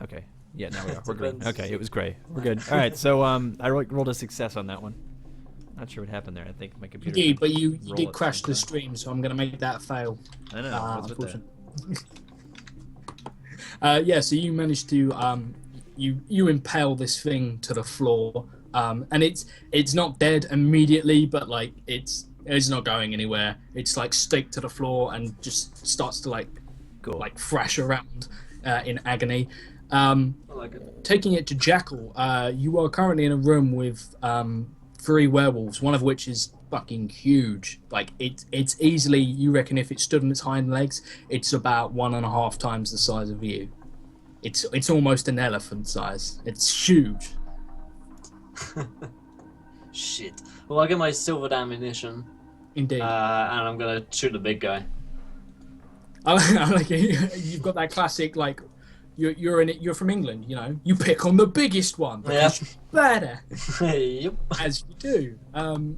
Okay. Yeah, now we are. We're green. Depends. Okay, it was gray. We're good. All right, so I rolled a success on that one. Not sure what happened there. I think my computer. Indeed, but tried to you roll did at crash some the time. stream, so I'm going to make that a fail. I know. What's with that? Unfortunately. Yeah, so you managed to you impale this thing to the floor, and it's not dead immediately, but like it's not going anywhere. It's like staked to the floor and just starts to like thrash around in agony. I like it. Taking it to Jackal, you are currently in a room with 3 werewolves, one of which is fucking huge. Like it's easily, you reckon, if it stood on its hind legs, it's about 1.5 times the size of you. It's almost an elephant size. It's huge. Shit. Well, I'll get my silvered ammunition. Indeed. And I'm gonna shoot the big guy. I like it. You've got that classic like. You're from England, you know. You pick on the biggest one because you're better, Yep. as you do.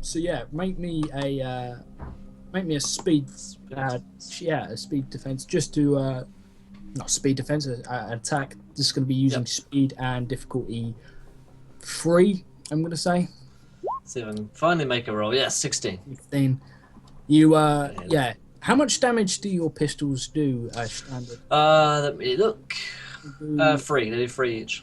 So yeah, make me a speed, a speed defense, just to not speed defense, attack. This is going to be using speed and difficulty 3. I'm going to say. See if I can finally make a roll. Yeah, 16. 15. You yeah. How much damage do your pistols do standard? Let me look. 3. They do 3 each.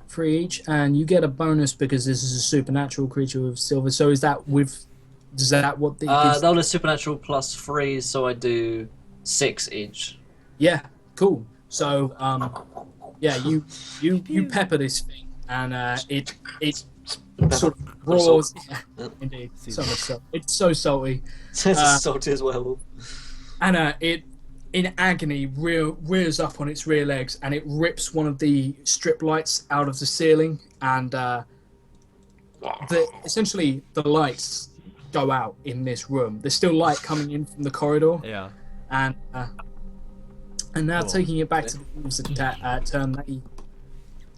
3 each, and you get a bonus because this is a supernatural creature with silver. So is that with? Is that what the? That was supernatural plus 3, so I do 6 each. Yeah, cool. So yeah, you pepper this thing, and it sort of roars. Yeah, indeed, so much salt. It's so salty. It's salty as well. And it, in agony, rears up on its rear legs, and it rips one of the strip lights out of the ceiling, and essentially the lights go out in this room. There's still light coming in from the corridor. Yeah. And now taking it back to the wolves turn,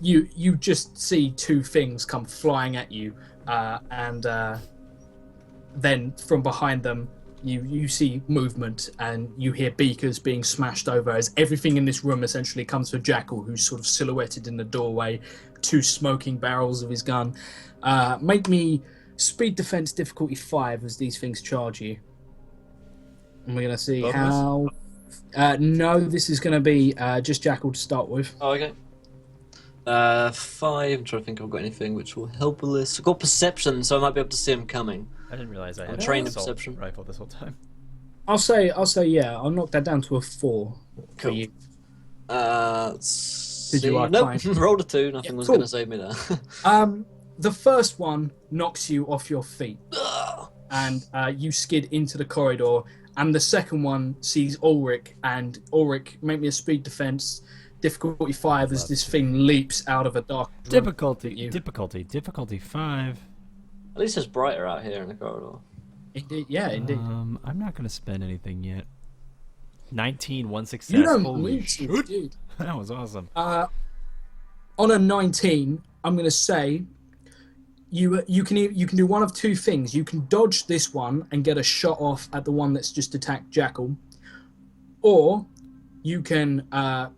you just see 2 things come flying at you, and then from behind them you see movement, and you hear beakers being smashed over as everything in this room essentially comes for Jackal, who's sort of silhouetted in the doorway, 2 smoking barrels of his gun. Make me speed defense difficulty 5 as these things charge you. And we're going to see how... no, this is going to be just Jackal to start with. Oh, okay. 5. I'm trying to think if I've got anything which will help with this. I've got perception, so I might be able to see him coming. I didn't realize I had trained an in assault perception rifle this whole time. I'll say yeah. I'll knock that down to a 4 for you. Did you are nope. kind. Rolled a 2. Nothing was cool. going to save me there. The first one knocks you off your feet, and you skid into the corridor. And the second one sees Ulrich, and Ulrich, make me a speed defense, difficulty 5, as this thing leaps out of a dark room. Difficulty 5. At least it's brighter out here in the corridor. Indeed, yeah, indeed. I'm not going to spend anything yet. 19, 1 success. You don't Holy need to, shit. dude. That was awesome. On a 19, I'm going to say you can do one of 2 things. You can dodge this one and get a shot off at the one that's just attacked Jackal, or you can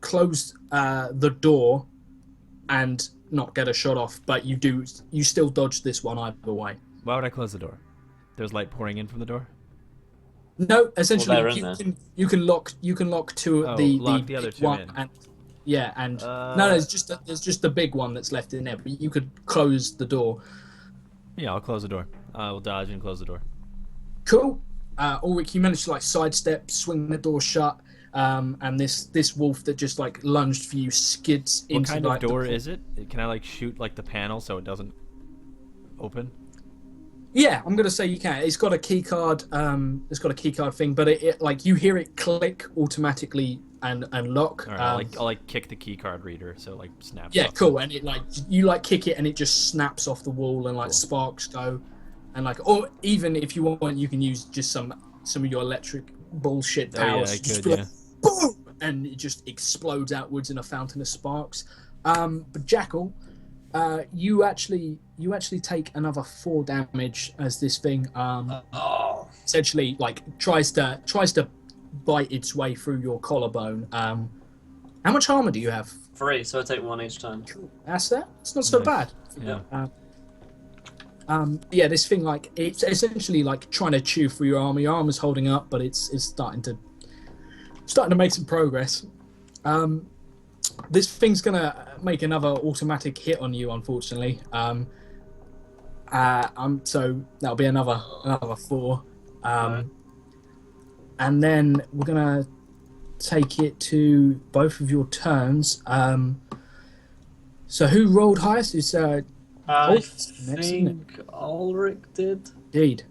close the door and not get a shot off, but you still dodge this one either way. Why would I close the door? There's light pouring in from the door? No, essentially well, you can lock 2 of the other 2 one in. and yeah, and no, there's just the big one that's left in there, but you could close the door. Yeah, I'll close the door. We'll dodge and close the door. Cool. Ulrich, you managed to like sidestep, swing the door shut, and this wolf that just like lunged for you skids into. What kind of door is it? Can I like shoot like the panel so it doesn't open? Yeah, I'm gonna say you can. It's got a key card. It's got a key card thing, but it like you hear it click automatically and lock. All right, I'll kick the key card reader so it like snaps. Yeah, off. cool. And it like you like kick it and it just snaps off the wall and like sparks go, and like or even if you want, you can use just some of your electric bullshit powers. I Just could, like, boom, and it just explodes outwards in a fountain of sparks. But Jackal, you actually take another 4 damage as this thing essentially like tries to bite its way through your collarbone, How much armor do you have? 3, so I take 1 each time. That's that. It's not so Nice. bad. Yeah. Yeah, this thing like it's essentially like trying to chew through your armor. Your armor's holding up, but it's starting to make some progress. This thing's gonna make another automatic hit on you, unfortunately. So that'll be another 4. And then we're gonna take it to both of your turns. So who rolled highest? Is I isn't think Ulrich did. Indeed.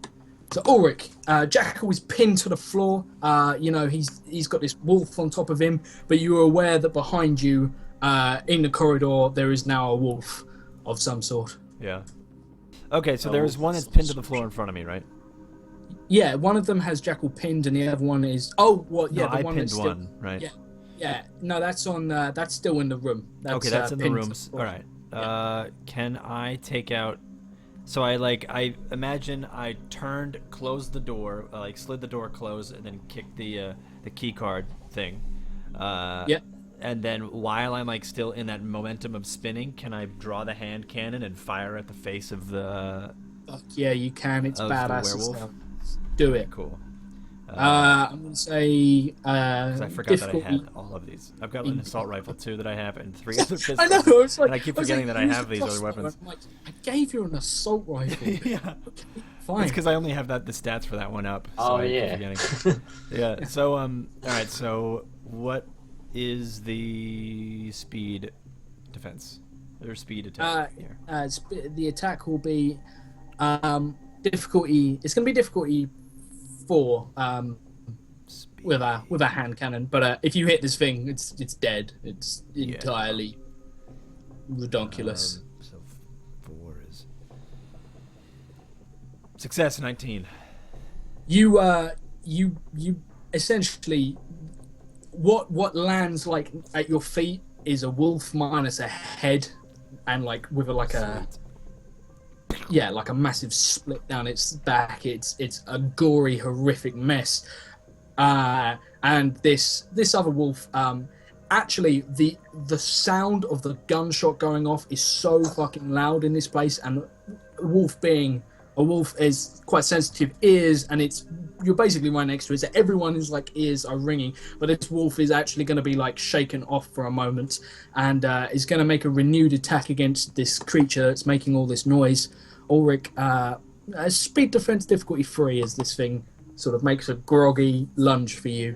So Ulrich, Jackal is pinned to the floor. He's got this wolf on top of him, but you are aware that behind you, in the corridor, there is now a wolf of some sort. Yeah. Okay, so there's one that's pinned to the floor in front of me, right? Yeah, one of them has Jackal pinned, and the other one is. Oh, well, yeah, No, the I one pinned that's still, one, right? Yeah, yeah. No, that's on. That's still in the room. Okay, that's in the pinned to rooms. floor. All right. Can I take out? So I imagine I turned, closed the door, slid the door closed, and then kicked the key card thing. Yeah. And then while I'm still in that momentum of spinning, can I draw the hand cannon and fire at the face of the? Fuck yeah, you can. It's Of the badass. as werewolf? hell. Do it. Cool. I'm gonna say. Because I forgot that I difficulty. had all of these. I've got an assault rifle too that I have, and 3 other pistols. I know. I was like, And I keep was forgetting like, that I use have the these other crossbow. weapons. I'm like, I gave you an assault rifle. Yeah. Okay, fine. It's because I only have the stats for that one up. So Oh I keep yeah. forgetting. Yeah. So all right. So what is the speed defense or speed attack here? The attack will be difficulty. It's going to be difficulty 4 Speed. with a hand cannon. But if you hit this thing, it's dead. It's entirely redonkulous. So 4 is success. 19. You essentially what lands at your feet is a wolf minus a head, and with a like a massive split down its back. It's a gory, horrific mess. And this other wolf, actually the sound of the gunshot going off is so fucking loud in this place, and a wolf is quite sensitive ears, and you're basically right next to it, so everyone's ears are ringing, but this wolf is actually going to be shaken off for a moment, and is going to make a renewed attack against this creature that's making all this noise. Ulrich, speed defense difficulty 3 as this thing sort of makes a groggy lunge for you.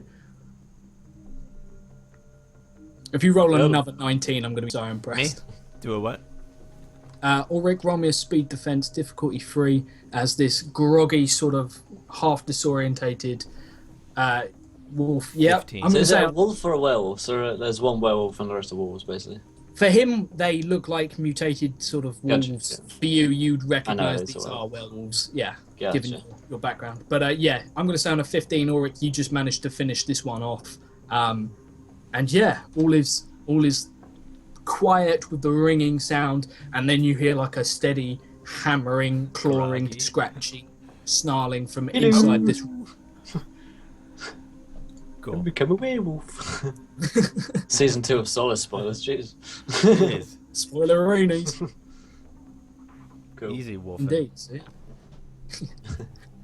If you roll another 19, I'm going to be so impressed. Me? Do a what? Ulrich, roll me a speed defense difficulty 3 as this groggy, sort of half disorientated wolf. Yep. 15. I'm So going to is it say a wolf or a werewolf? So there's one werewolf and the rest are wolves, basically. for him, they look like mutated sort of Gotcha, wolves. yeah. For you, you'd recognise it's these a are werewolves. Yeah, Gotcha. given your background. But yeah, I'm going to say on a 15, Ulrich, you just managed to finish this one off. And yeah, all is quiet with the ringing sound, and then you hear a steady hammering, clawing, Groggy. scratching, snarling from inside this. Cool. Become a werewolf. Season 2 of Solace spoilers, jeez. It is. Spoiler-roonies. Cool. Easy wolf. Indeed. See?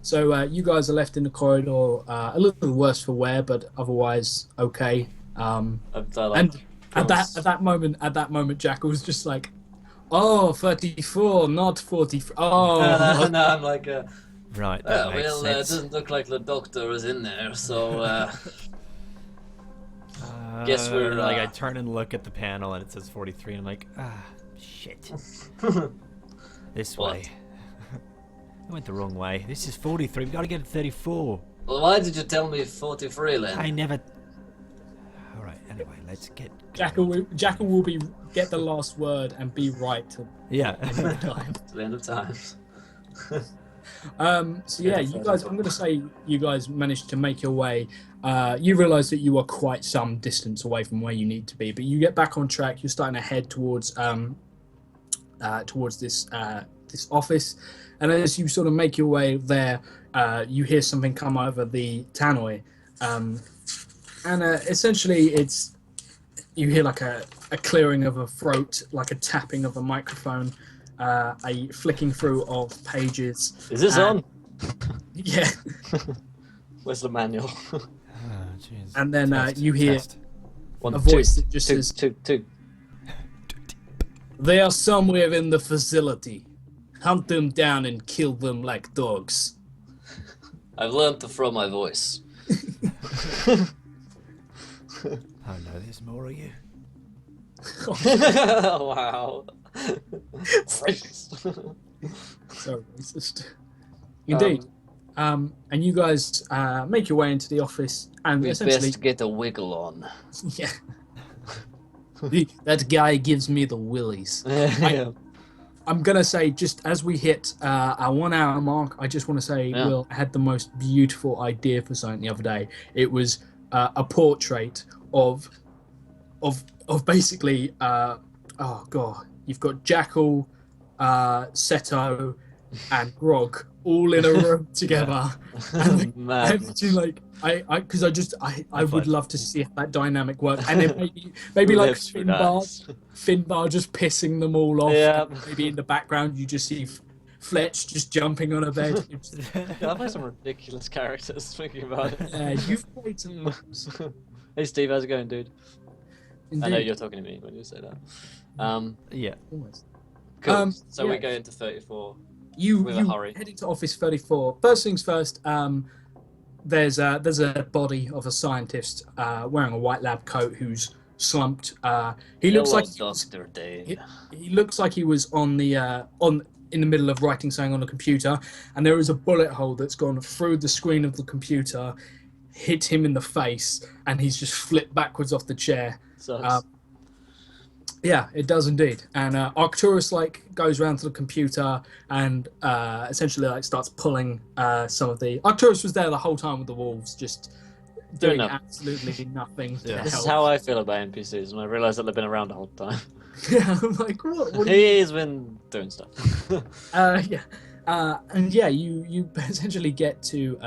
So you guys are left in the corridor, a little worse for wear, but otherwise okay. And at that moment, Jackal was just like, "Oh, 34, not 43. Oh, no, I'm like, Right. That makes well, it sense. doesn't look like the doctor is in there, so guess we're I turn and look at the panel and it says 43, and I'm like, shit. This What? way. I went the wrong way. This is 43. We gotta get to 34. Well, why did you tell me 43 then? I never. All right. Anyway, let's get. Jackal will get the last word and be right to Yeah. the end of time." To the end of times. So yeah, you guys. I'm going to say you guys managed to make your way. You realise that you are quite some distance away from where you need to be, but you get back on track. You're starting to head towards this office, and as you sort of make your way there, you hear something come over the tannoy, and essentially you hear like a clearing of a throat, like a tapping of a microphone, a flicking through of pages. Is this on? Yeah. Where's the manual? Oh, jeez. And then Test, you hear test. One, a voice two, that just two, says, two. "They are somewhere in the facility. Hunt them down and kill them like dogs." I've learned to throw my voice. Oh no, there's more of you. Wow. So racist. Indeed. And you guys make your way into the office, and We essentially, best get a wiggle on. yeah, that guy gives me the willies. Yeah. I'm gonna say, just as we hit our 1 hour mark, I just want to say, Yeah. Will had the most beautiful idea for something the other day. It was a portrait of basically, oh god, you've got Jackal, Seto, and Grog all in a room together. And Man. I would love to see how that dynamic works, and then maybe Who like lives through that? Finbar just pissing them all off. Yeah. And maybe in the background you just see Fletch just jumping on a bed. Yeah, I play some ridiculous characters, thinking about it. You've played some. Hey Steve, how's it going, dude? I know Indeed. you're talking to me when you say that. Yeah. Almost. Cool. So we yeah. go into 34. You With a hurry. head into Office 34. First things first. There's a body of a scientist wearing a white lab coat who's slumped. He looks Hello, like Dr. Dave. he looks like he was on in the middle of writing something on a computer, and there is a bullet hole that's gone through the screen of the computer, hit him in the face, and he's just flipped backwards off the chair. Sucks. Yeah, it does indeed. And Arcturus goes around to the computer and essentially starts pulling some of the. Arcturus was there the whole time with the wolves, just doing nothing. absolutely nothing. Yeah. This help. is how I feel about NPCs, and I realise that they've been around the whole time. Yeah, I'm like, what do you He's been doing stuff. yeah, and yeah, you essentially get to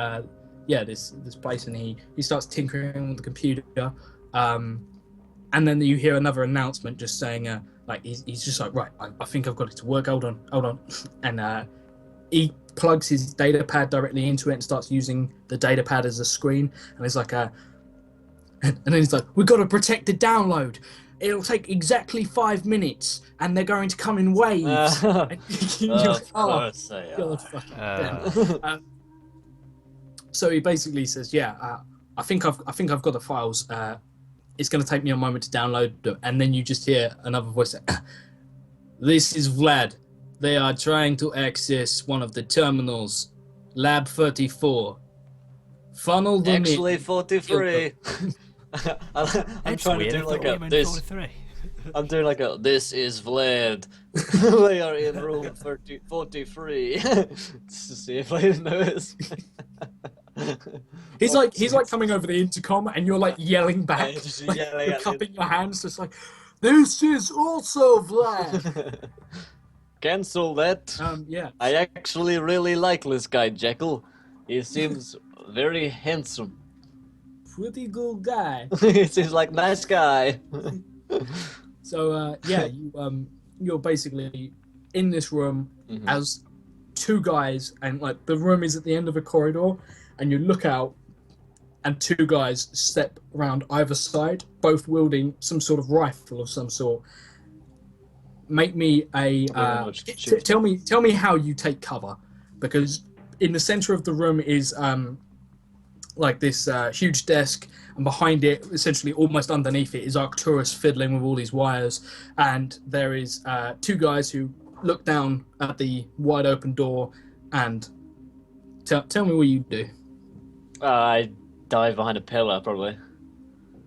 this place, and he starts tinkering with the computer, and then you hear another announcement just saying he's just like, right, I think I've got it to work. Hold on, and he plugs his data pad directly into it and starts using the data pad as a screen, and it's like and then he's like, we've got to protect the download. It'll take exactly 5 minutes, and they're going to come in waves. And you're like, Of course they God, are. fucking damn. So he basically says, I think I've got the files. It's going to take me a moment to download them. And then you just hear another voice say, this is Vlad. They are trying to access one of the terminals, Lab 34. Funnel them Actually, in. 43. I'm That's trying weird. to I do thought like we a meant this. 43. I'm doing like a this is Vlad. We are in room 43. Just to see if I notice. He's like coming over the intercom, and you're like yelling back. Yeah, just Like, yelling you're at cupping your hands, just like, this is also Vlad. Cancel that. Yeah. I actually really like this guy, Jekyll. He seems very handsome. Pretty good guy. He seems like nice guy. So you're basically in this room Mhm. as two guys, and the room is at the end of a corridor, and you look out, and two guys step around either side, both wielding some sort of rifle of some sort. Make me a tell me how you take cover, because in the center of the room is this huge desk, and behind it, essentially almost underneath it, is Arcturus fiddling with all these wires, and there is two guys who look down at the wide open door, and tell me what you do. I dive behind a pillar, probably.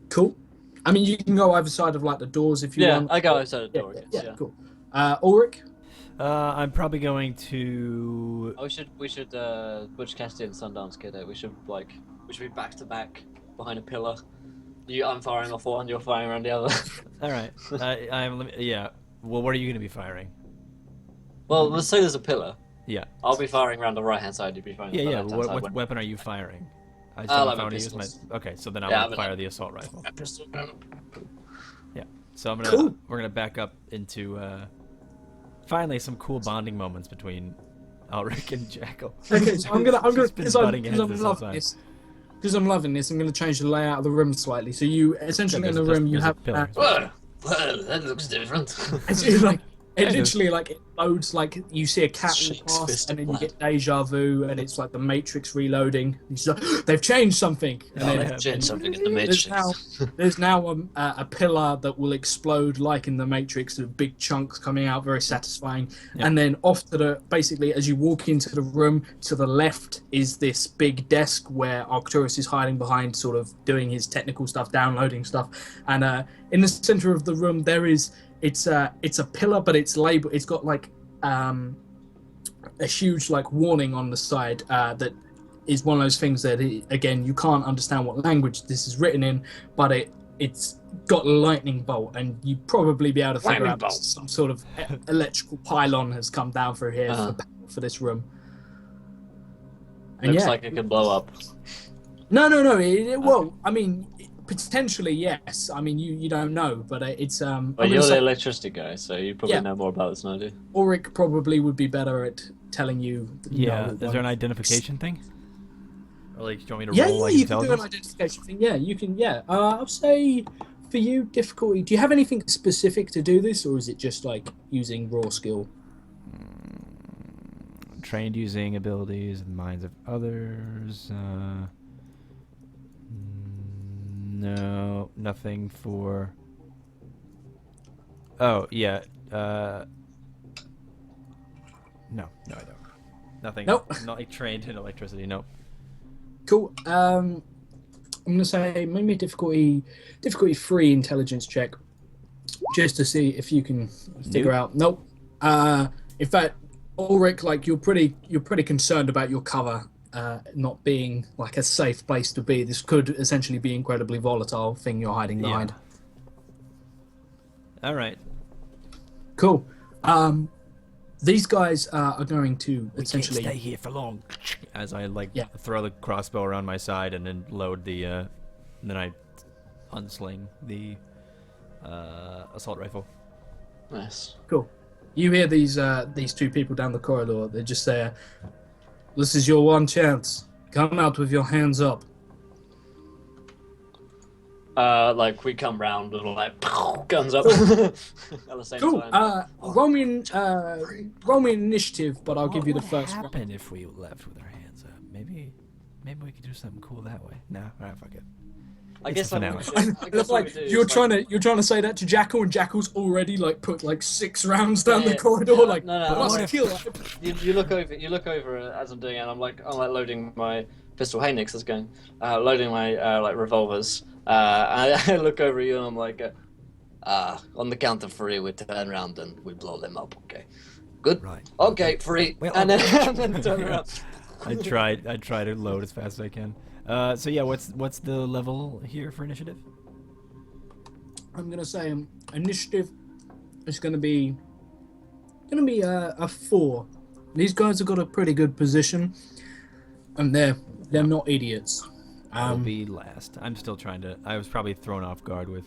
Cool. I mean, you can go either side of the doors if you Yeah, want. I go outside the door. Yeah, cool. Ulrich? I'm probably going to. Oh, we should Butch Cassidy and Sundance Kid. We should be back to back behind a pillar. I'm firing off one, you're firing around the other. All right. Yeah. Well, what are you going to be firing? Well, let's say there's a pillar. Yeah. I'll be firing around the right hand side. You'll be firing. Yeah, the yeah. left-hand side What when- weapon are you firing? I like still my haven't found to use my. pistols. Okay, so then I Yeah, will but fire the assault rifle. Pistol. Yeah, So Cool. we're gonna back up into finally some cool bonding moments between Ulrich and Jackal. Okay, so I'm gonna Just been butting heads this whole loving time. this. Because I'm loving this, I'm gonna change the layout of the room slightly. So you essentially in the room you have pillar. Well, that looks different. it's like it Kind of. literally like it loads like you see a cat walk Shakes past fist and then at you Vlad. get deja vu and it's like the Matrix reloading. It's like, they've changed something. And Oh, then yeah. They've changed something in the there's Matrix. now a pillar that will explode like in the Matrix, with big chunks coming out, very satisfying. Yeah. And then off to the basically as you walk into the room to the left is this big desk where Arcturus is hiding behind, sort of doing his technical stuff, downloading stuff. And in the center of the room there is it's a pillar, but it's labeled. It's got like a huge like warning on the side that is one of those things that again you can't understand what language this is written in, but it's got a lightning bolt, and you probably be able to figure Lightning out bolt. some sort of electrical pylon has come down through here for this room. And Looks yeah, like it could blow up. no. Well, I mean, potentially yes. I mean, you don't know, but it's I'm But gonna you're say the electricity guy, so you probably Yeah. know more about this than I do. Ulrich probably would be better at telling you. Yeah. no, Is there an identification thing? Or like, do you want me to Yeah, roll like you can do an intelligence? identification thing. Yeah, you can. Yeah, I'll say for you difficulty. Do you have anything specific to do this, or is it just like using raw skill? Trained using abilities in the minds of others. No, nothing for. Oh yeah. No, I don't. Nothing. Nope. Not like trained in electricity. Nope. Cool. I'm gonna say maybe a difficulty 3 intelligence check, just to see if you can figure out. Nope. In fact, Ulrich, like you're pretty concerned about your cover not being like a safe place to be. This could essentially be incredibly volatile thing you're hiding behind. All right. Cool. These guys are going to essentially. Can't stay here for long. As I Yeah. throw the crossbow around my side and then load the, and then I unsling the assault rifle. Nice. Cool. You hear these two people down the corridor. They just say, "This is your one chance. Come out with your hands up." Like we come round and like guns up at the same Cool. time. Roll me an initiative, but I'll give you the first What round. happened if we left with our hands up? Maybe we could do something cool that way. No, all right, fuck it. I it's guess the like, finale. I guess what we Like do is, you're like, trying to say that to Jackal, and Jackal's already like put like 6 rounds down the Yeah, corridor. yeah, Like, no, must like, kill. you look over as I'm doing it, and I'm like loading my pistol. Hey, Nix is going, loading my like revolvers. I look over at you and I'm like, on the count of 3, we turn around and we blow them up. Okay, good. Right. Okay, 3, Well, and then turn around. I try to load as fast as I can. So yeah, what's the level here for initiative? I'm gonna say initiative is gonna be a 4. These guys have got a pretty good position, and they're not idiots. I'll be last. I'm still trying to. I was probably thrown off guard with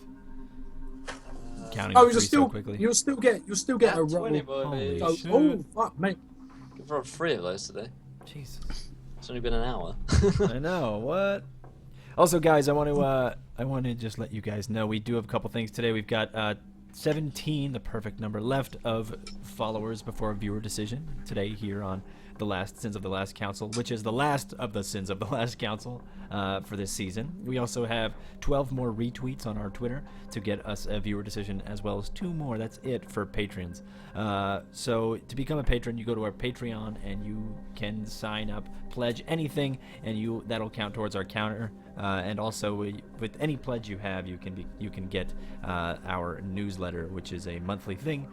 counting Oh, to 3 so quickly. you'll still get a roll. 20, boy. Holy Oh, shit. oh, fuck, mate. Give her 3 of those today. Jesus. It's only been an hour. I know what. Also, guys, I want to just let you guys know we do have a couple things today. We've got 17, the perfect number left of followers before a viewer decision today here on the last Sins of the Last Council, which is the last of the Sins of the Last Council for this season. We also have 12 more retweets on our Twitter to get us a viewer decision, as well as 2 more. That's it for patrons. So to become a patron, you go to our Patreon and you can sign up, pledge anything, and that'll count towards our counter. And also, with any pledge you have, you can get our newsletter, which is a monthly thing.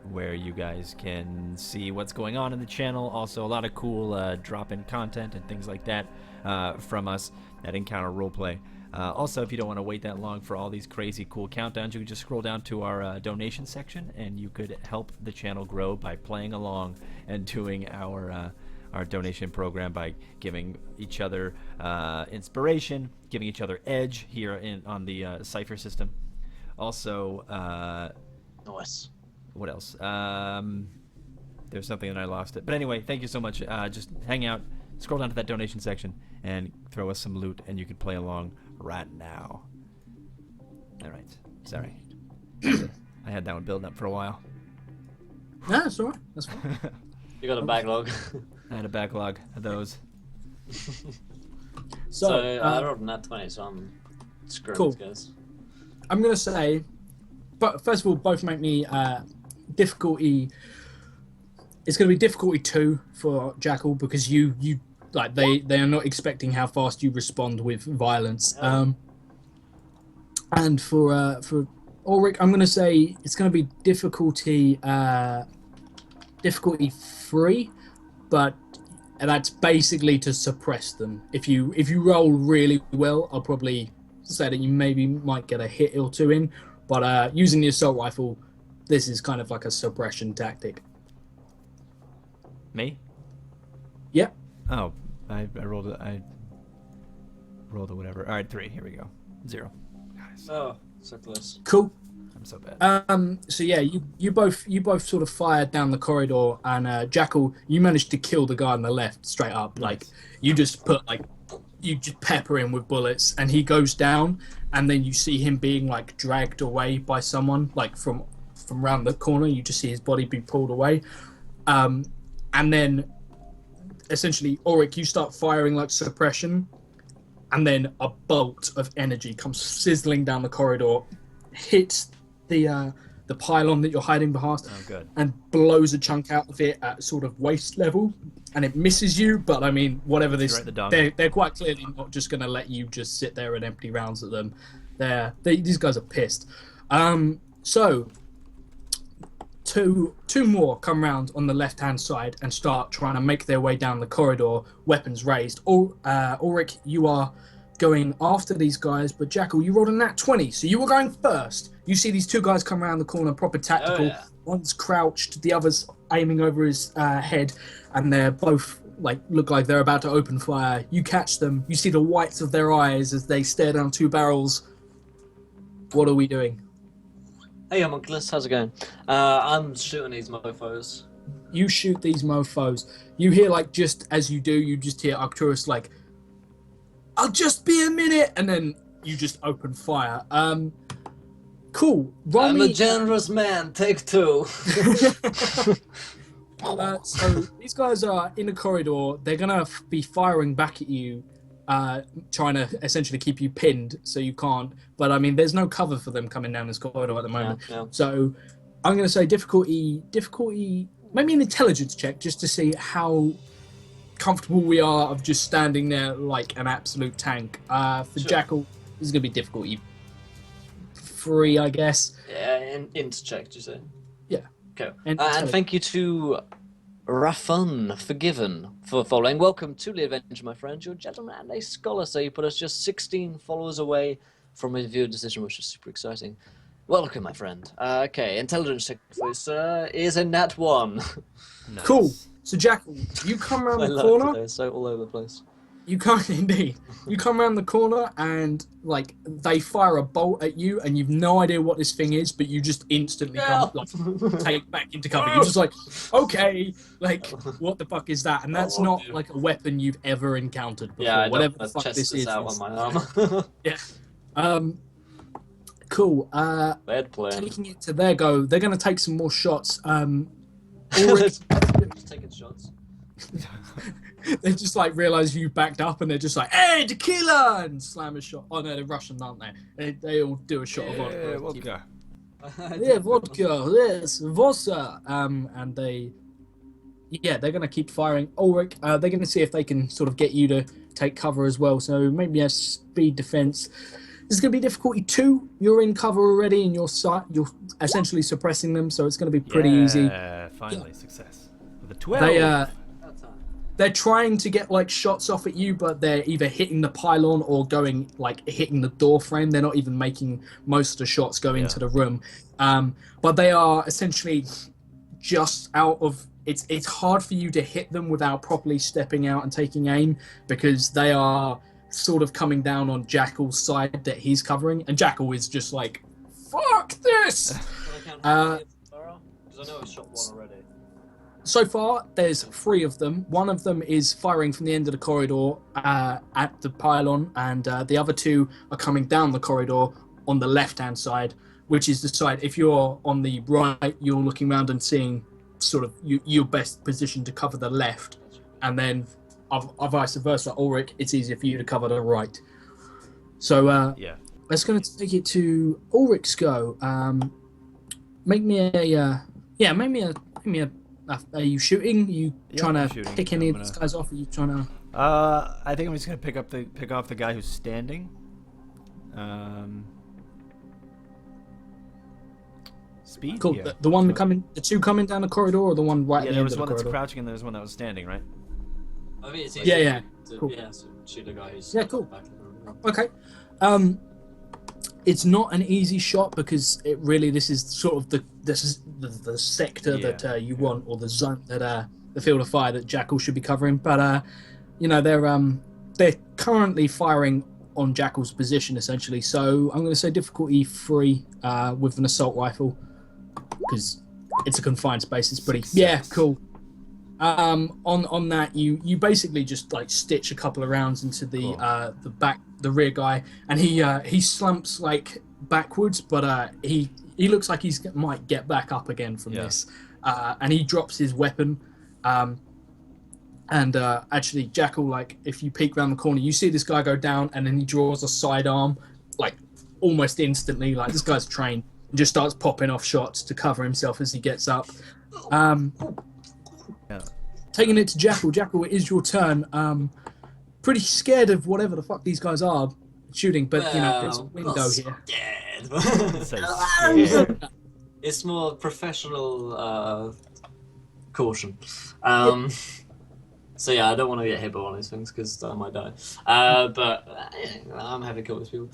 Where you guys can see what's going on in the channel. Also, a lot of cool drop-in content and things like that from us at Encounter Roleplay. Also, if you don't want to wait that long for all these crazy cool countdowns, you can just scroll down to our donation section, and you could help the channel grow by playing along and doing our donation program by giving each other inspiration, giving each other edge here on the Cypher system. Also, Nice. what else? There's something and I lost it. But anyway, thank you so much. Just hang out, scroll down to that donation section, and throw us some loot, and you can play along right now. All right. Sorry. I had that one building up for a while. No, that's all right. That's fine. You got a backlog. I had a backlog of those. So, I rolled a nat 20, so I'm screwed, Cool. guys. I'm gonna say, but first of all, both make me difficulty. It's gonna be difficulty 2 for Jackal because you like they are not expecting how fast you respond with violence. Yeah. And for Ulrich, I'm gonna say it's gonna be difficulty 3, but that's basically to suppress them. If you roll really well, I'll probably say that you maybe might get a hit or two in, but using the assault rifle, this is kind of like a suppression tactic. Me? Yep. Oh, I rolled it. I rolled a whatever. All right, 3. Here we go. 0. Guys, Oh, so close. Cool. I'm so bad. So yeah, you both sort of fired down the corridor, and Jackal, you managed to kill the guy on the left straight up. Nice. Like you just pepper him with bullets, and he goes down, and then you see him being like dragged away by someone, like from round the corner. You just see his body be pulled away, and then essentially, Ulrich, you start firing like suppression, and then a bolt of energy comes sizzling down the corridor, hits the pylon that you're hiding behind, and blows a chunk out of it at sort of waist level, and it misses you. But I mean, whatever this, they're quite clearly not just going to let you just sit there and empty rounds at them. These guys are pissed. So two more come round on the left hand side and start trying to make their way down the corridor, weapons raised. Ulrich, you are going after these guys, but Jackal, you rolled a nat 20, so you were going first. You see these two guys come around the corner, proper tactical. Oh, yeah. One's crouched, the other's aiming over his head, and they're both look like they're about to open fire. You catch them. You see the whites of their eyes as they stare down 2 barrels. What are we doing? Hey, homunculus, how's it going? I'm shooting these mofos. You shoot these mofos. You hear, just as you do, you just hear Arcturus I'll just be a minute, and then you just open fire. Cool. I'm a generous man, take 2. So these guys are in a corridor. They're gonna be firing back at you, trying to essentially keep you pinned so you can't. But I mean, there's no cover for them coming down this corridor at the moment. Yeah. So I'm gonna say difficulty, maybe an intelligence check just to see how comfortable we are of just standing there like an absolute tank. For Sure. Jackal, this is gonna be difficulty 3, I guess. Yeah, intercheck, you say? Yeah. Okay. And And thank you to Rafun Forgiven for following. Welcome to the Avenger, my friend. You're a gentleman and a scholar, so you put us just 16 followers away from a viewer decision, which is super exciting. Welcome, my friend. Okay, intelligence check for you, sir, is a nat 1. Nice. Cool. So Jackal, you come around I the love corner. today, so all over the place. You can't indeed. You come around the corner and they fire a bolt at you, and you've no idea what this thing is, but you just instantly take back into cover. You're just like, okay, what the fuck is that? And that's not like a weapon you've ever encountered before. Yeah, I whatever don't. the fuck Chest this is is. out on my arm. Yeah. Cool. Bad plan. Taking it to their go, they're gonna take some more shots. Just taking shots. They just realize you backed up, and they're just like, "Hey, tequila!" and slam a shot. Oh no, they're Russian, aren't they? They all do a shot of vodka. Yeah, vodka. Yeah, vodka. Yes, vodka. And they're gonna keep firing. Ulrich, they're gonna see if they can sort of get you to take cover as well. So maybe a speed defense. This is gonna be difficulty 2. You're in cover already, and you're essentially suppressing them, so it's gonna be pretty easy. Yeah, finally success with a 12. They're trying to get shots off at you, but they're either hitting the pylon or going hitting the door frame. They're not even making most of the shots go into the room. But they are essentially just out of. It's hard for you to hit them without properly stepping out and taking aim, because they are sort of coming down on Jackal's side that he's covering, and Jackal is just fuck fuck this. Can I count how many there are? Because I know I shot one already. So far, there's 3 of them. One of them is firing from the end of the corridor at the pylon, and the other 2 are coming down the corridor on the left-hand side, which is the side. If you're on the right, you're looking around and seeing sort of your best position to cover the left, and then vice versa. Ulrich, it's easier for you to cover the right. So let's going to take it to Ulrich's go. Make me a are you shooting? Are you trying to pick any of these guys off? Are you trying to? I think I'm just gonna pick off the guy who's standing. Speed. Cool. Yeah. The one coming, the 2 coming down the corridor, or the one right at the there end was of the one that's corridor? crouching and there was one that was standing, right? I mean, it's easier Yeah. to Cool. so shoot the guy who's Yeah, cool. back in the room. Okay. It's not an easy shot because this is sort of the sector that you want, or the zone that the field of fire that Jackal should be covering. But they're currently firing on Jackal's position essentially. So I'm going to say difficulty 3 with an assault rifle because it's a confined space. It's pretty cool. On that, you basically just like stitch a couple of rounds into the the rear guy, and he slumps like backwards, but he looks like might get back up again from this, and he drops his weapon, and actually Jackal, like if you peek around the corner, you see this guy go down, and then he draws a sidearm like almost instantly, like this guy's trained, and just starts popping off shots to cover himself as he gets up. Taking it to Jackal. Jackal, it is your turn. Pretty scared of whatever the fuck these guys are shooting, but there's a window here. Scared. It's more professional caution. So yeah, I don't want to get hit by one of these things because I might die. But I'm happy to kill these people.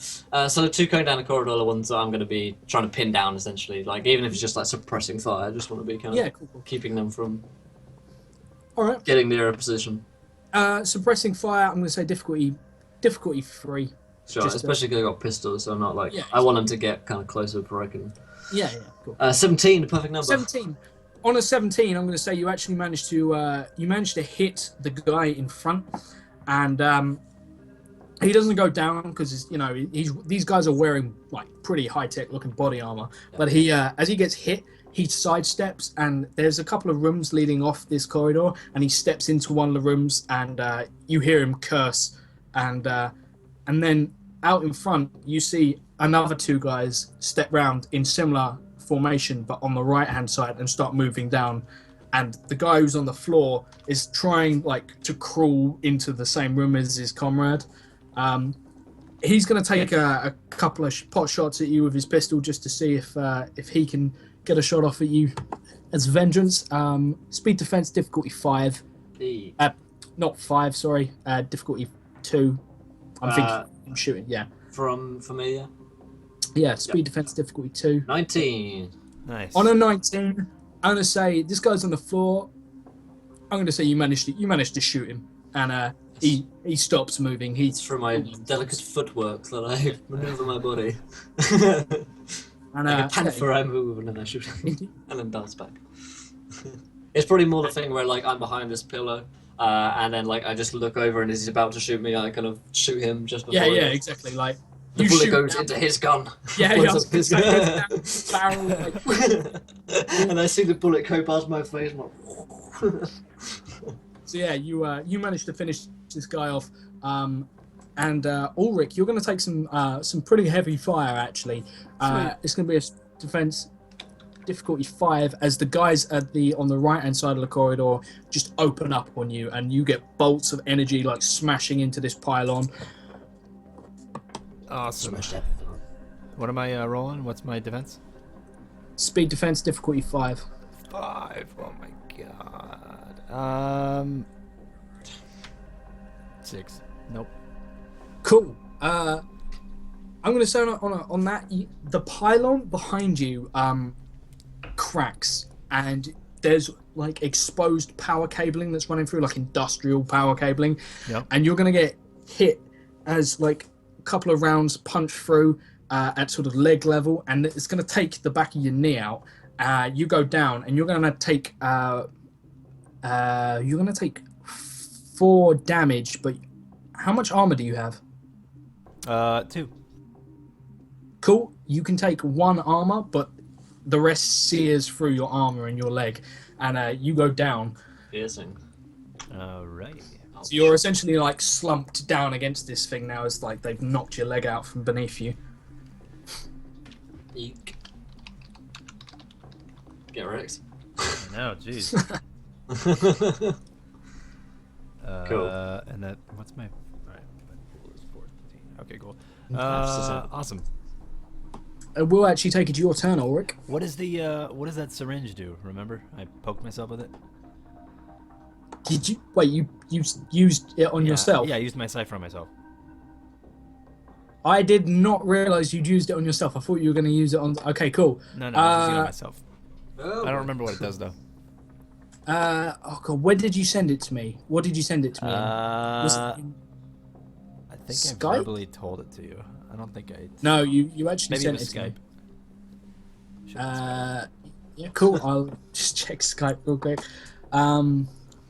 So the 2 going down the corridor are the ones that I'm going to be trying to pin down essentially. Like even if it's just like suppressing fire, I just want to be kind of cool. keeping them from getting near a position. Suppressing fire, I'm going to say difficulty 3. Sure, especially because I got pistols, so I'm not like I want them to get kind of closer before I can. Yeah, cool. 17, the perfect number. 17. On a 17, I'm going to say you actually managed to hit the guy in front, and he doesn't go down because these guys are wearing like pretty high tech looking body armor, but he as he gets hit, he sidesteps, and there's a couple of rooms leading off this corridor, and he steps into one of the rooms, and you hear him curse, and then out in front you see another 2 guys step round in similar formation, but on the right hand side, and start moving down, and the guy who's on the floor is trying like to crawl into the same room as his comrade. He's going to take a couple of pot shots at you with his pistol just to see if he can get a shot off at you as vengeance. Speed defense difficulty 5. Not 5, sorry. Difficulty 2. I'm thinking I'm shooting, From familiar? Yeah, speed defense difficulty 2. 19. Nice. On a 19, I'm going to say this guy's on the floor. I'm going to say you managed to shoot him, and he stops moving. It's from my delicate footwork that I maneuver my body. And, like a panther, I move and then I shoot and then bounce back. It's probably more the thing where like I'm behind this pillar, and then like I just look over and as he's about to shoot me, I kind of shoot him just before. Yeah, exactly. Like the bullet goes into his gun. Yeah, his gun. Barrel, like... and I see the bullet go past my face. I'm like... So yeah, you managed to finish this guy off. And Ulrich, you're going to take some pretty heavy fire actually. It's going to be a defense difficulty 5 as the guys on the right hand side of the corridor just open up on you, and you get bolts of energy like smashing into this pylon. Awesome. What am I rolling? What's my defense? Speed defense difficulty 5. 5. Oh my god. 6. Nope. Cool. I'm going to say on that, the pylon behind you cracks, and there's like exposed power cabling that's running through, like industrial power cabling. Yep. And you're going to get hit as like a couple of rounds punch through, at sort of leg level, and it's going to take the back of your knee out. You go down, and you're going to take 4 damage. But how much armor do you have? 2. Cool. You can take 1 armor, but the rest sears through your armor and your leg, and you go down. Piercing. All right. So you're essentially like slumped down against this thing now, as like they've knocked your leg out from beneath you. Eek. Get wrecked. No, jeez. Cool. And that, what's my, all right, my pool is 14. Okay, cool. That's Awesome. We'll actually take it to your turn, Ulrich. What does that syringe do? Remember, I poked myself with it. Did you wait? You used it on yourself? Yeah, I used my cipher on myself. I did not realize you'd used it on yourself. I thought you were going to use it on. Okay, cool. No, I was using it on myself. Oh. I don't remember what it does though. Oh god, when did you send it to me? What did you send it to me? Was it in I think Skype? I verbally told it to you. I don't think I. No, you actually Maybe it sent was it to Skype. me. Should have Skype. Yeah, cool. I'll just check Skype real quick.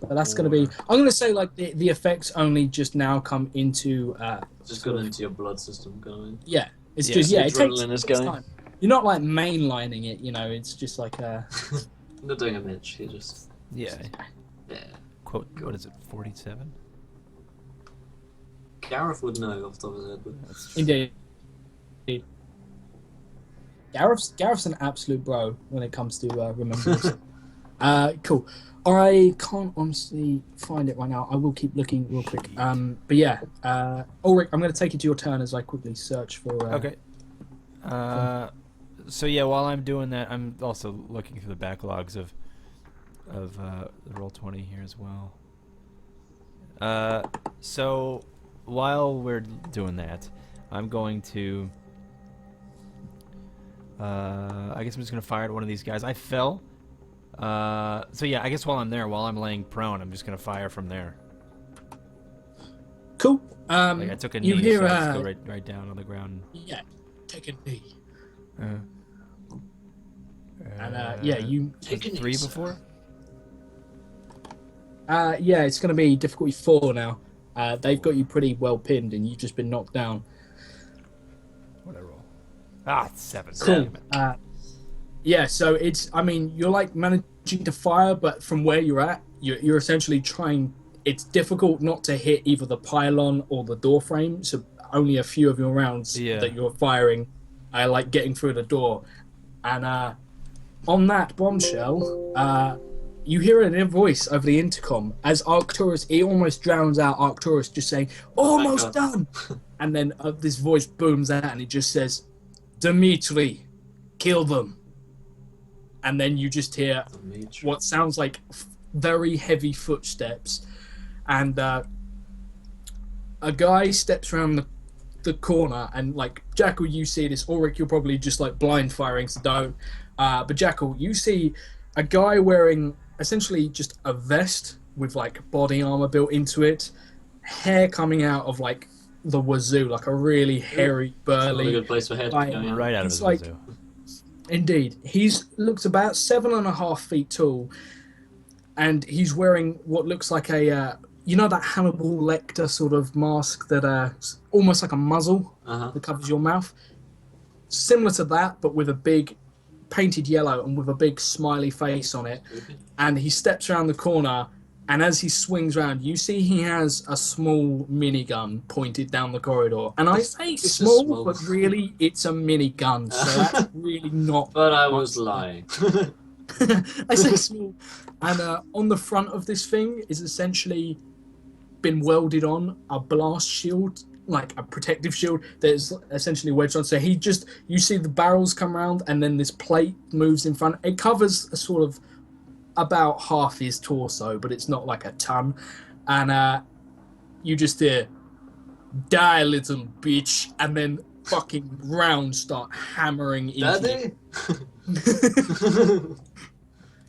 But that's going to be. I'm going to say like the effects only just now come into. Just got into your blood system going. Yeah, it's Yeah. just it takes, Adrenaline is takes going. time. You're not like mainlining it, you know. It's just like Not doing a Mitch. You just. Yeah. Yeah. Quote. What is it? 47. Gareth would know off the top of his head. But... Indeed. Gareth's an absolute bro when it comes to remembering. Cool. I can't honestly find it right now. I will keep looking real quick. But yeah, Ulrich, I'm going to take it to your turn as I quickly search for. Okay. So yeah, while I'm doing that, I'm also looking through the backlogs of the Roll20 here as well. So while we're doing that, I'm going to. I guess I'm just gonna fire at one of these guys. I fell. So yeah, I guess while I'm laying prone, I'm just gonna fire from there. Cool. Like I took a knee, you hear, so I just go right down on the ground. Yeah, take a knee. And Yeah, you Take a knee, 3 sir. before. Yeah, it's going to be difficulty 4 now. They've got you pretty well pinned, and you've just been knocked down. What I roll? Ah, it's 7. Cool. Damn it. Yeah, so it's. I mean, you're like managing to fire, but from where you're at, you're essentially trying. It's difficult not to hit either the pylon or the door frame. So only a few of your rounds that you're firing are like getting through the door, and on that bombshell, you hear an inner voice over the intercom as Arcturus. He almost drowns out Arcturus, just saying, "Almost done," and then this voice booms out, and it just says, "Dimitri, kill them." And then you just hear what sounds like very heavy footsteps, and a guy steps around the corner, and like Jackal, you see this. Ulrich, you're probably just like blind firing, so don't. But Jackal, you see a guy wearing essentially just a vest with like body armor built into it, hair coming out of like the wazoo, like a really hairy, burly. Not a good place for head. Like, going on. Right out of it's his like- wazoo. Indeed. He's looks about 7.5 feet tall, and he's wearing what looks like a, you know, that Hannibal Lecter sort of mask that almost like a muzzle that covers your mouth. Similar to that, but with a big painted yellow and with a big smiley face on it. And he steps around the corner, and as he swings around, you see he has a small minigun pointed down the corridor. And I say It's small, small. but really it's a minigun, so that's really not. But I was lying. I say small. And on the front of this thing is essentially been welded on a blast shield, like a protective shield that's essentially wedged on. So you see the barrels come around, and then this plate moves in front. It covers a sort of about half his torso, but it's not like a ton. And you just hear, "Die, little bitch," and then fucking rounds start hammering into Daddy? you. Is that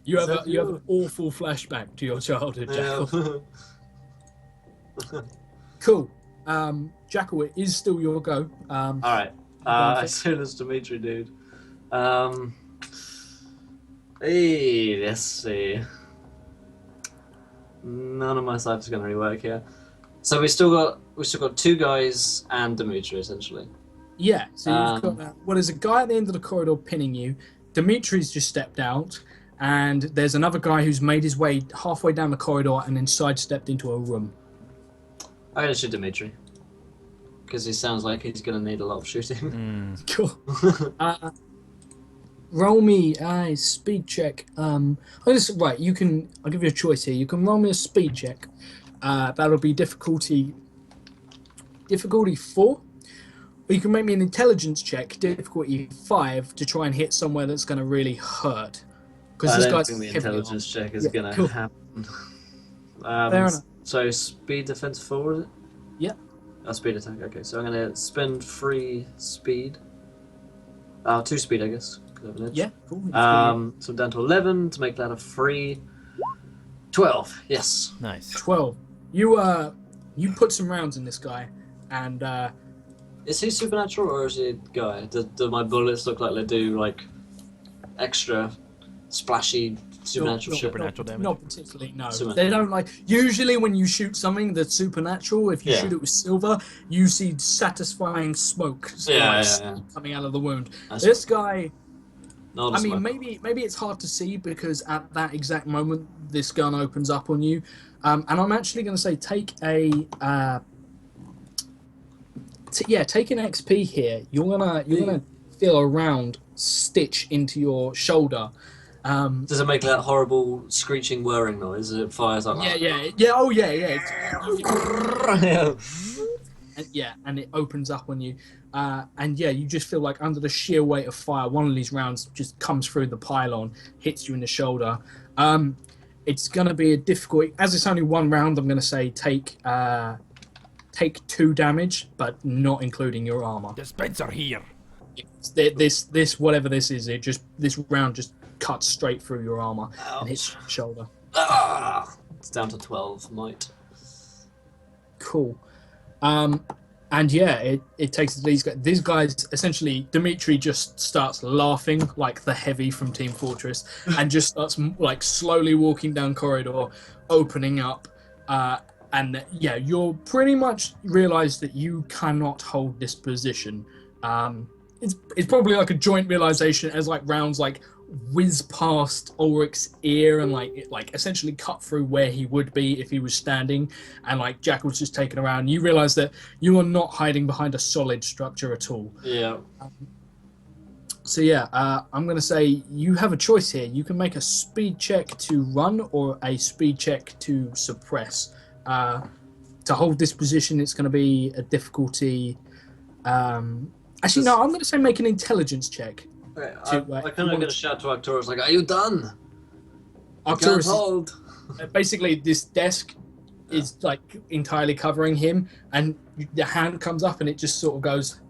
You have you? an awful flashback to your childhood, Jackal. Cool. Jackal, it is still your go. Alright. As soon as Dimitri, dude. Hey, let's see. None of my stuff is going to really work here. So we still got two guys and Dimitri essentially. Yeah, so you've got there's a guy at the end of the corridor pinning you. Dimitri's just stepped out, and there's another guy who's made his way halfway down the corridor and then sidestepped into a room. I'm gonna shoot Dimitri because he sounds like he's gonna need a lot of shooting. Cool. Roll me a speed check. Right, you can. I'll give you a choice here. You can roll me a speed check. That'll be difficulty 4. Or you can make me an intelligence check, difficulty 5, to try and hit somewhere that's going to really hurt. Because this guy's think the intelligence check is going to happen. Fair enough. So speed defense 4, is it? Yeah. Speed attack. Okay, so I'm going to spend 3 speed. 2 speed, I guess. Yeah, cool. So I'm down to 11 to make that a free 12. Yes. Nice. 12. You put some rounds in this guy, and is he supernatural or is he a guy? Do my bullets look like they do like extra splashy supernatural damage? Not particularly. No, they don't like. Usually, when you shoot something that's supernatural, if you shoot it with silver, you see satisfying smoke coming out of the wound. This guy. I mean, maybe it's hard to see because at that exact moment, this gun opens up on you, and I'm actually going to say take a take an XP here. You're gonna feel a round stitch into your shoulder. Does it make that horrible screeching whirring noise as it fires up? Yeah. Oh yeah. And it opens up on you. And you just feel like under the sheer weight of fire, one of these rounds just comes through the pylon, hits you in the shoulder. It's going to be a difficult. As it's only one round, I'm going to say take 2 damage, but not including your armor. Dispenser here. This whatever this is, this round just cuts straight through your armor and hits your shoulder. It's down to 12 might. Cool. And it takes these guys. Essentially, Dimitri just starts laughing like the heavy from Team Fortress, and just starts like slowly walking down corridor, opening up. And you'll pretty much realize that you cannot hold this position. It's probably like a joint realization as like rounds like whiz past Ulrich's ear and like essentially cut through where he would be if he was standing, and like Jackal's just taken around. You realize that you are not hiding behind a solid structure at all. Yeah. I'm going to say you have a choice here. You can make a speed check to run or a speed check to suppress. To hold this position, it's going to be a difficulty. Actually, no, I'm going to say make an intelligence check. Okay, I kind of going to shout to Arcturus, like, are you done? Arcturus, hold. Basically, this desk is like entirely covering him, and the hand comes up and it just sort of goes.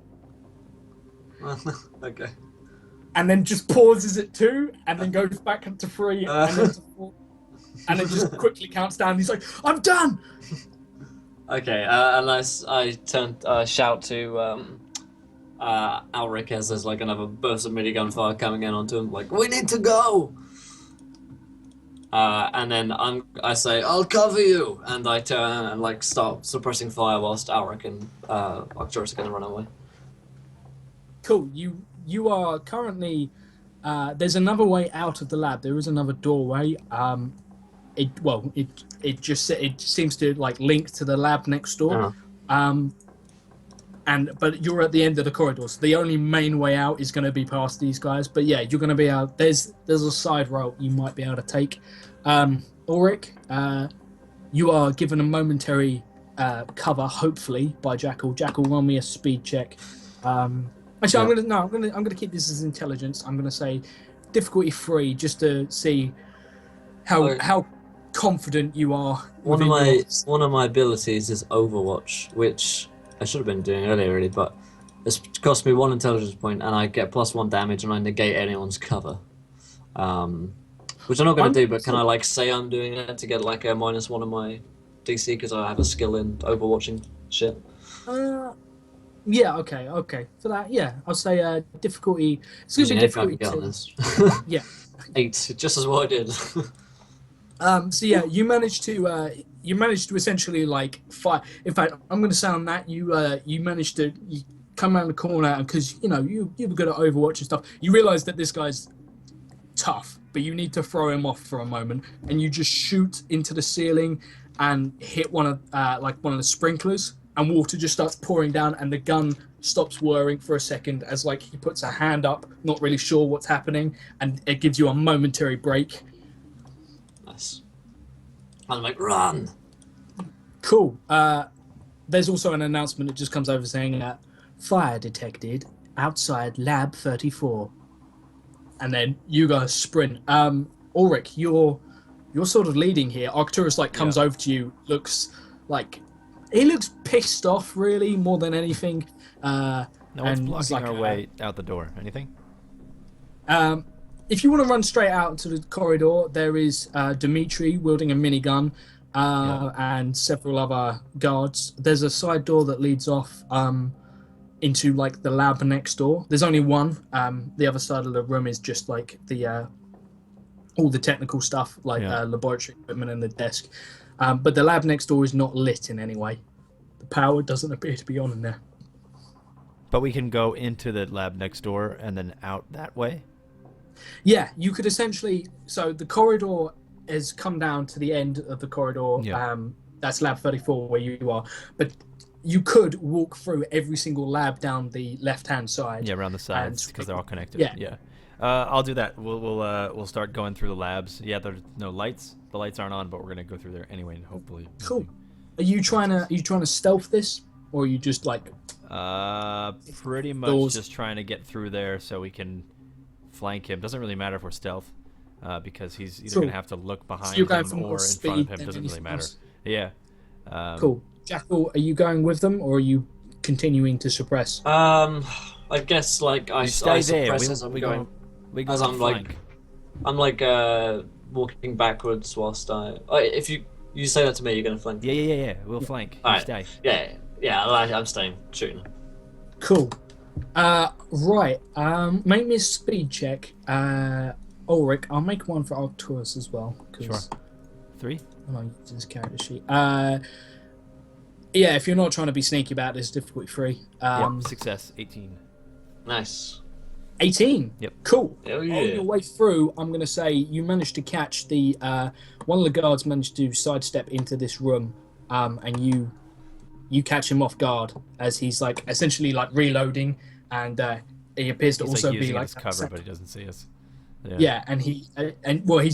Okay. And then just pauses at 2, and then goes back up to 3, and then to 4. And it just quickly counts down. He's like, I'm done! Okay, and I shout to Alric as there's like another burst of minigun fire coming in onto him, like, we need to go! And then I say, I'll cover you! And I turn and like start suppressing fire whilst Alric and Arcturus are going to run away. Cool, you are currently... there's another way out of the lab. There is another doorway. It seems to like link to the lab next door. But you're at the end of the corridor, so the only main way out is going to be past these guys. But yeah, you're going to be out. There's a side route you might be able to take. Ulrich, you are given a momentary cover, hopefully, by Jackal. Jackal, roll me a speed check. Actually, I'm gonna keep this as intelligence. I'm gonna say difficulty 3, just to see how confident you are. One of my abilities is Overwatch, which I should have been doing earlier, really, but it's cost me 1 intelligence point, and I get +1 damage, and I negate anyone's cover. Which I'm not going to do, but can I like say I'm doing it to get like a -1 on my DC because I have a skill in overwatching shit? Yeah, okay. For that, yeah, I'll say difficulty. It's gonna be Imagine if I difficulty can get on two. this. Yeah. 8, just as what I did. So yeah, you managed to essentially like fight. In fact, I'm going to sound that you managed to you come around the corner because you were good at Overwatch and stuff. You realize that this guy's tough, but you need to throw him off for a moment, and you just shoot into the ceiling and hit one of the sprinklers, and water just starts pouring down, and the gun stops whirring for a second as like he puts a hand up, not really sure what's happening, and it gives you a momentary break. Nice. I'm like, run! Cool. There's also an announcement that just comes over saying fire detected outside Lab 34. And then you guys sprint. Ulrich, you're sort of leading here. Arcturus comes over to you, looks pissed off really more than anything. No one's and blocking our way out the door. Anything? If you want to run straight out into the corridor, there is Dimitri wielding a minigun and several other guards. There's a side door that leads off into the lab next door. There's only one. The other side of the room is just the all the technical stuff, laboratory equipment and the desk. But the lab next door is not lit in any way. The power doesn't appear to be on in there. But we can go into the lab next door and then out that way? Yeah, you could essentially... So the corridor has come down to the end of the corridor. Yeah. That's Lab 34 where you are. But you could walk through every single lab down the left-hand side. Yeah, around the sides because they're all connected. Yeah. I'll do that. We'll start going through the labs. Yeah, there's no lights. The lights aren't on, but we're gonna go through there anyway, and hopefully. Cool. Are you trying to stealth this, or are you just pretty much doors? just trying to get through there so we can flank him. Doesn't really matter if we're stealth, because he's either gonna have to look behind you're going him for or more in speed front of him. than Doesn't really anything matter. else? Yeah. Cool. Jackal, are you going with them, or are you continuing to suppress? I guess I Stay there. suppress as I'm going. As I'm flank. Walking backwards whilst if you say that to me, you're gonna flank. Yeah. We'll flank. You Alright. stay. Yeah. I'm staying, shooting. Cool. Right. Make me a speed check. Ulrich, I'll make one for Arcturus as well. Sure. 3. I use this character sheet. Yeah, if you're not trying to be sneaky about this, difficulty 3. Success 18. Nice. 18. Yep. Cool. Hell yeah. On your way through, I'm going to say you managed to catch the one of the guards managed to sidestep into this room, and you catch him off guard as he's essentially reloading, and he appears to He's also be using his cover, but he doesn't see us. Yeah, and he's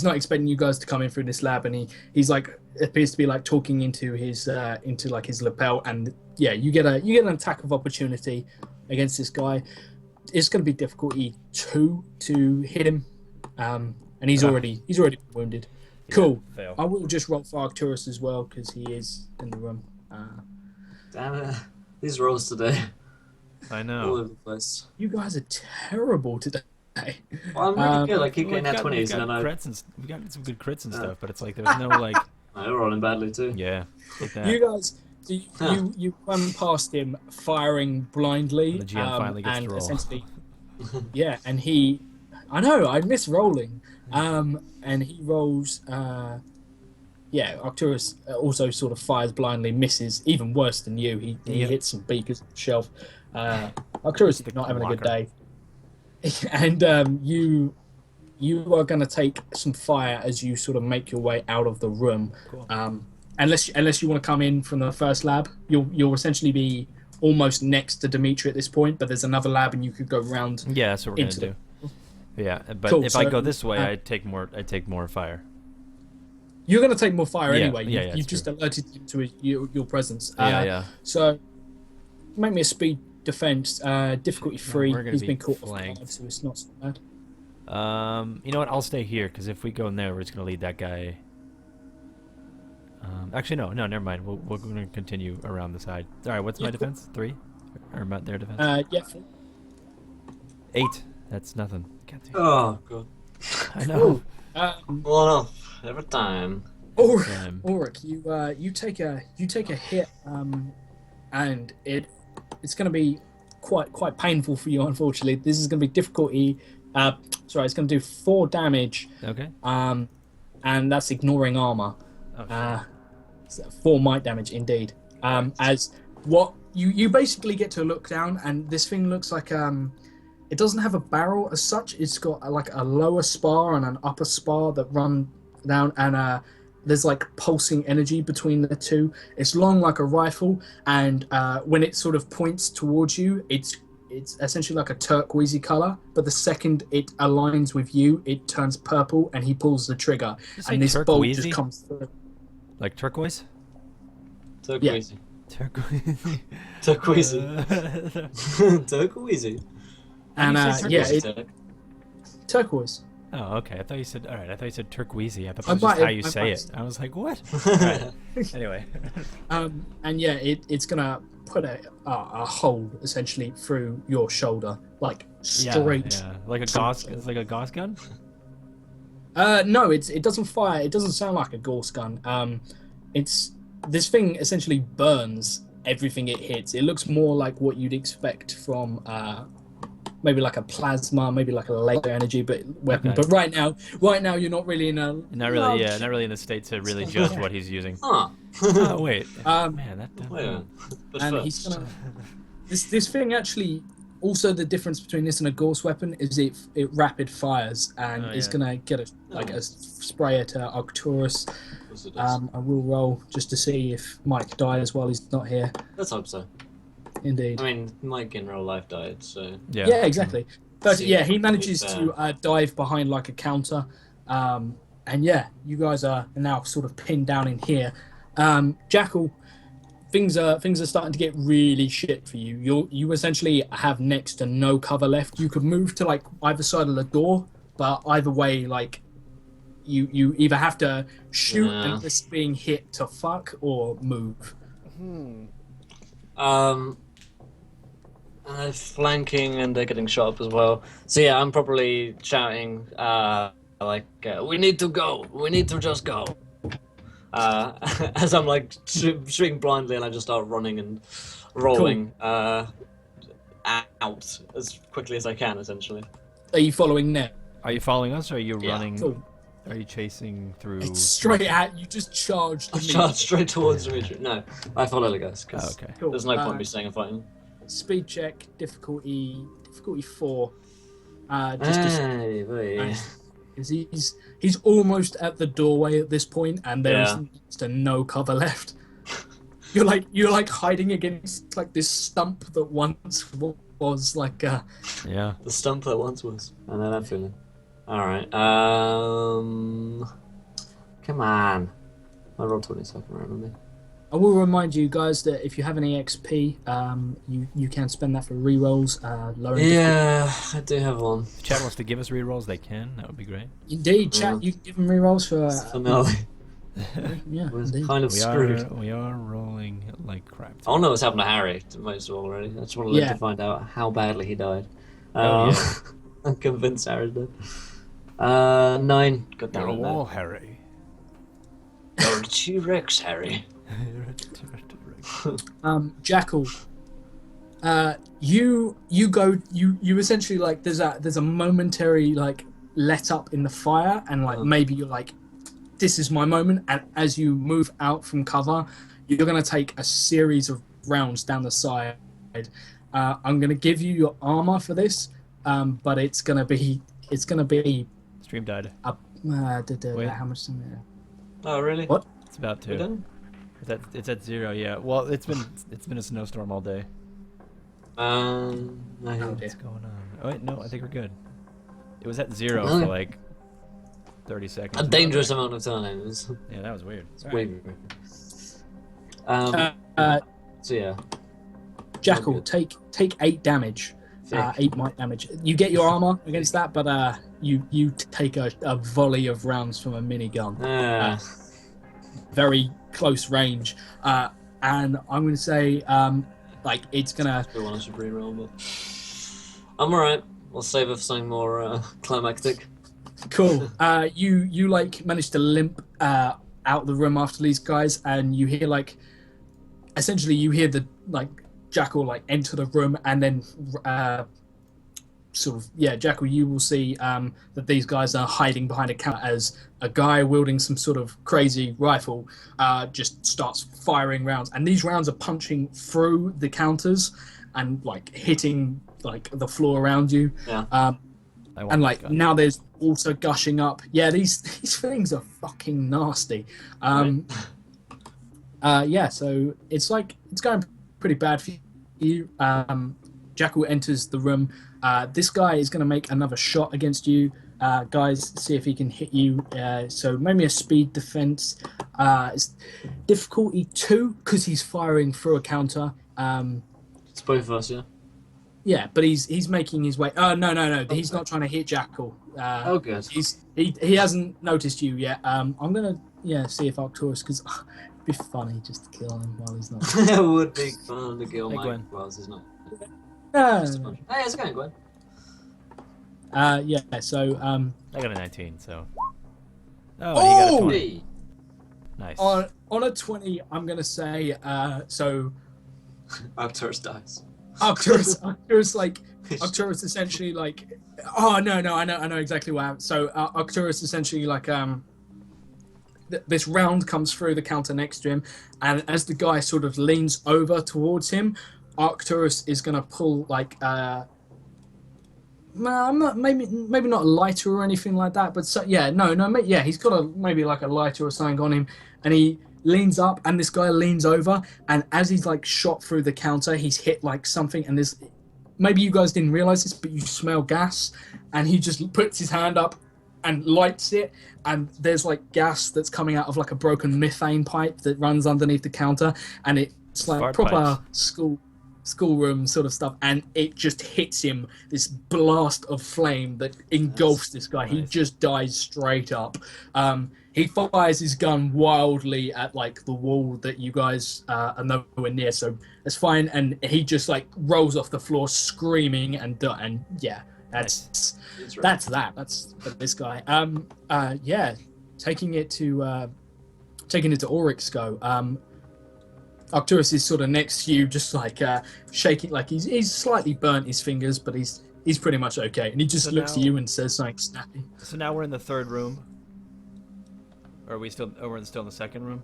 not expecting you guys to come in through this lab, and he's appears to be talking into his his lapel, and yeah, you get an attack of opportunity against this guy. It's going to be difficulty 2 to hit him, and he's already wounded. Cool. Fail. I will just roll for Arcturus as well because he is in the room. Damn it. These rolls today. I All know. over the place. You guys are terrible today. Well, I'm really good. I keep getting We've that got- 20s, and then we got some good crits and stuff, but it's there's no I'm rolling badly too. yeah. Take that. You guys, you run past him firing blindly, The GM finally gets and to roll. essentially, yeah, and I know, I miss rolling, and he rolls, Arcturus also sort of fires blindly, misses, even worse than you. He hits some beakers on the shelf. Arcturus is not having a good day, and you are going to take some fire as you sort of make your way out of the room. Cool. Unless you want to come in from the first lab, you'll essentially be almost next to Dimitri at this point. But there's another lab, and you could go round. Yeah, that's what we're gonna into do. Yeah, but Cool, if I so, go this way, I take more fire. You're going to take more fire Yeah, anyway. yeah, You've that's just alerted him to your presence. Yeah. So make me a speed defense, difficulty 3. we're gonna He's be been caught flanked. off guard, so it's not so bad. You know what? I'll stay here because if we go in there, we're just gonna lead that guy. Actually, no, never mind. We're gonna continue around the side. All right, what's my Yeah, cool. defense? 3, or their defense? Yeah. 8. That's nothing. God damn. Oh god. I know. One off every time. Damn. Ulrich, you take a hit, and it it's going to be quite painful for you. Unfortunately, this is going to be difficulty. It's going to do 4 damage. Okay. And that's ignoring armor. Oh, So 4 might damage indeed. As what you basically get to look down, and this thing looks like it doesn't have a barrel as such. It's got like a lower spar and an upper spar that run down, and there's like pulsing energy between the two. It's long like a rifle, and when it sort of points towards you, it's essentially like a turquoisey color. But the second it aligns with you, it turns purple, and he pulls the trigger, and this bolt just comes through. Like turquoise? Turquoise. Turquoise. Turquoise. Turquoise. And turquoise? turquoise. Oh, okay. I thought you said. All right. I thought you said turquoisey. I thought I that's just might- how you I say might- it. I was like, what? Right. Anyway. And yeah, it's gonna put a hole essentially through your shoulder, like straight. Yeah. Like a gauss. It's like a gauss gun. No, it doesn't fire. It doesn't sound like a Gauss gun. This thing essentially burns everything it hits. It looks more like what you'd expect from maybe like a plasma, maybe like a laser energy weapon. Okay. But right now you're not really in a Not really in the state to really judge what he's using. Huh. Oh wait. Um, Man, that. Wait a minute. But and first, he's gonna. This thing actually. Also, the difference between this and a Gauss weapon is it rapid fires, and it's gonna get a sprayer to Arcturus. Yes, it does. I will roll just to see if Mike dies while he's not here. Let's hope so. Indeed. I mean, Mike in real life died, so. Yeah, exactly. But See, yeah, he manages it's, to dive behind like a counter, and yeah, you guys are now sort of pinned down in here. Jackal, things are starting to get really shit for you. You essentially have next to no cover left. You could move to like either side of the door, but either way, like you either have to shoot and risk being hit to fuck or move. Flanking and they're getting shot up as well. So yeah, I'm probably shouting we need to go. We need to just go. As I'm like shooting blindly and I just start running and rolling out as quickly as I can, essentially. Are you following Ned? Are you following us, or are you Yeah. running? Cool. Are you chasing through? It's straight at you. Just charged. I charge straight towards Dimitri. No, I follow the guys Oh, because okay. Cool. there's no point in me staying and fighting. Speed check, difficulty 4. Just to Hey, boy. Nice. 'Cause he's almost at the doorway at this point, and there's next to no cover left. You're like hiding against like this stump that once was like Yeah. The stump that once was. I know that feeling. Alright, come on. I rolled 20 so I can remember. I will remind you guys that if you have any XP, you can spend that for rerolls. Yeah, I do have one. If chat wants to give us rerolls, they can. That would be great. Indeed, chat. You can give them rerolls for. Finale. Yeah, was indeed. kind of screwed. We are rolling like crap. I want to know what's happened to Harry most of all already. I just want to live Yeah. to find out how badly he died. Oh, yeah. I'm convinced Harry's dead. 9. God damn You're a it, wall, no. Harry. You're a T-Rex, Harry. Jackal. You essentially like there's a momentary like let up in the fire, and like maybe you're like, this is my moment, and as you move out from cover, you're gonna take a series of rounds down the side. I'm gonna give you your armor for this, but it's gonna be Stream died. Wait. Wait. How much? Oh, really? What? It's about We're to. done? It's at 0. Yeah. Well, it's been a snowstorm all day. I Oh, hear- dear. What's going on? Oh wait, no, I think we're good. It was at 0 Really? for like 30 seconds. a dangerous amount of times. Yeah, that was weird. It's All right. weird. So yeah. Jackal, Good. take 8 damage. Thick. 8 might damage. You get your armor against that, but you take a volley of rounds from a minigun, very close range, and I'm going to say like it's gonna. Still want to reroll, but I'm alright. We'll save it for something more climactic. Cool. You like manage to limp out of the room after these guys, and you hear like, essentially you hear the like Jackal like enter the room, and then Jackal, you will see that these guys are hiding behind a counter as a guy wielding some sort of crazy rifle just starts firing rounds, and these rounds are punching through the counters and like hitting like the floor around you. Yeah. And like now there's also gushing up. Yeah, these things are fucking nasty. So it's going pretty bad for you. Jackal enters the room. This guy is going to make another shot against you. Guys, see if he can hit you. So maybe a speed defense. It's difficulty 2 because he's firing through a counter. It's both of us, yeah. Yeah, but he's making his way. Oh no! He's not trying to hit Jackal. Good. He hasn't noticed you yet. I'm gonna see if Arcturus, because it'd be funny just to kill him while he's not. It would be fun to kill Mike while he's not. Hey, how's it going, Gwen? So I got a 19, so. Oh, he got a 20. Hey. Nice. On a 20, I'm gonna say so. Arcturus dies. Arcturus essentially like. Oh no! I know exactly what happened. So Arcturus essentially like this round comes through the counter next to him, and as the guy sort of leans over towards him, Arcturus is gonna pull like maybe not a lighter or anything like that, but he's got maybe like a lighter or something on him, and he leans up, and this guy leans over, and as he's like shot through the counter, he's hit like something, and there's maybe you guys didn't realize this, but you smell gas, and he just puts his hand up and lights it, and there's like gas that's coming out of like a broken methane pipe that runs underneath the counter, and it's like Fart proper pipes. schoolroom sort of stuff, and it just hits him, this blast of flame that engulfs this guy. Nice. He just dies straight up. He fires his gun wildly at like the wall that you guys are nowhere near, so it's fine, and he just like rolls off the floor screaming, and that's this guy. Taking it to Oryx go. Arcturus is sort of next to you, just like shaking, like he's slightly burnt his fingers, but he's pretty much okay, and he just looks at you and says something snappy. So now we're in the third room. Or are we still? Oh, we're still in the second room.